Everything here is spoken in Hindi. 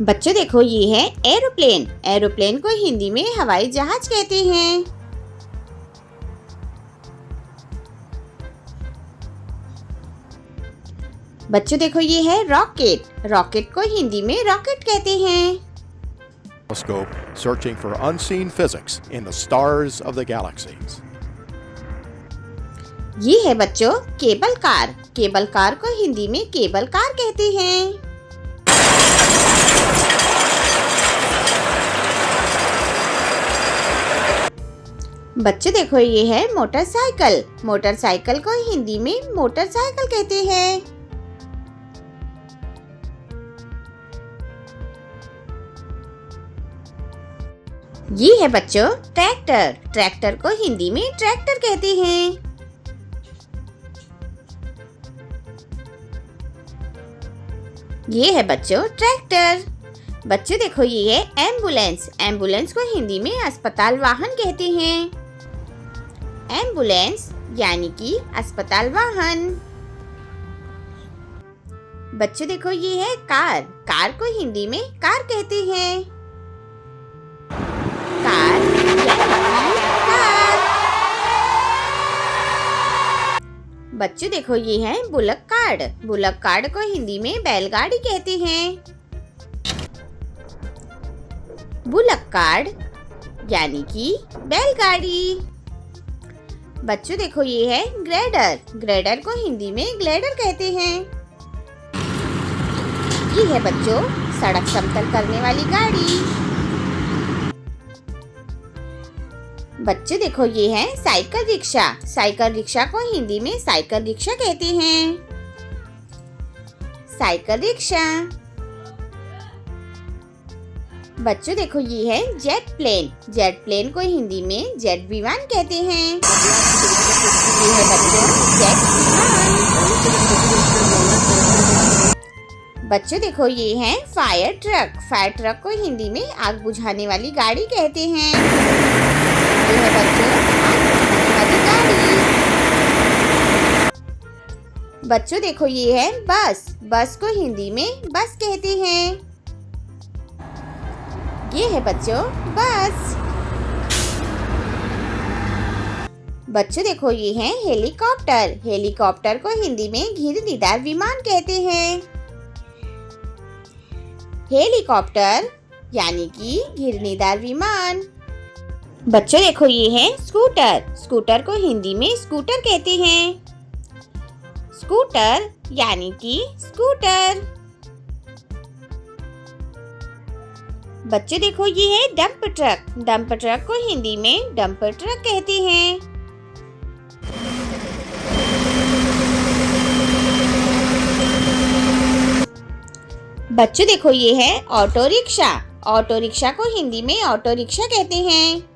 बच्चों देखो, ये है एरोप्लेन। एरोप्लेन को हिंदी में हवाई जहाज कहते हैं। बच्चों देखो, ये है रॉकेट। रॉकेट को हिंदी में रॉकेट कहते हैं। Telescope searching for unseen physics in the stars of the galaxies. ये है बच्चों केबल कार। केबल कार को हिंदी में केबल कार कहते हैं। बच्चों देखो, ये है मोटरसाइकिल। मोटरसाइकिल को हिंदी में मोटरसाइकिल कहते हैं। ये है बच्चों ट्रैक्टर। ट्रैक्टर को हिंदी में ट्रैक्टर कहते हैं। ये है बच्चों ट्रैक्टर। बच्चों देखो, ये है एम्बुलेंस। एम्बुलेंस को हिंदी में अस्पताल वाहन कहते हैं। एम्बुलेंस यानी कि अस्पताल वाहन। बच्चों देखो, ये है कार। कार को हिंदी में कार कहते हैं। कार यानी कि कार। बच्चों देखो, ये है बुलक कार्ड। बुलक कार्ड को हिंदी में बैलगाड़ी कहते हैं। बुलक कार्ड यानी कि बैलगाड़ी। बच्चों देखो, ये है ग्रेडर। ग्रेडर को हिंदी में ग्लेडर कहते हैं। ये है बच्चों सड़क समतल करने वाली गाड़ी। बच्चों देखो, ये है साइकिल रिक्शा। साइकिल रिक्शा को हिंदी में साइकिल रिक्शा कहते हैं। Cycle rickshaw. बच्चों देखो, ये है जेट प्लेन। जेट प्लेन को हिंदी में जेट विमान कहते हैं। ये है बच्चों जेट विमान। बच्चों देखो, ये है फायर ट्रक। फायर ट्रक को हिंदी में आग बुझाने वाली गाड़ी कहते हैं। ये है बच्चों आग बुझाने वाली गाड़ी। बच्चों देखो, ये है बस। बस को हिंदी में बस कहते हैं। ये है बच्चों बस। बच्चों देखो, ये है हेलीकॉप्टर। हेलीकॉप्टर को हिंदी में घिरनीदार विमान कहते हैं। हेलीकॉप्टर यानी कि घिरनीदार विमान। बच्चों देखो, ये है स्कूटर। स्कूटर को हिंदी में स्कूटर कहते हैं। स्कूटर यानी कि स्कूटर। बच्चों देखो, ये है डंप ट्रक। डंप ट्रक को हिंदी में डंपर ट्रक कहते हैं। बच्चों देखो, ये है ऑटो रिक्शा। ऑटो रिक्शा को हिंदी में ऑटो रिक्शा कहते हैं।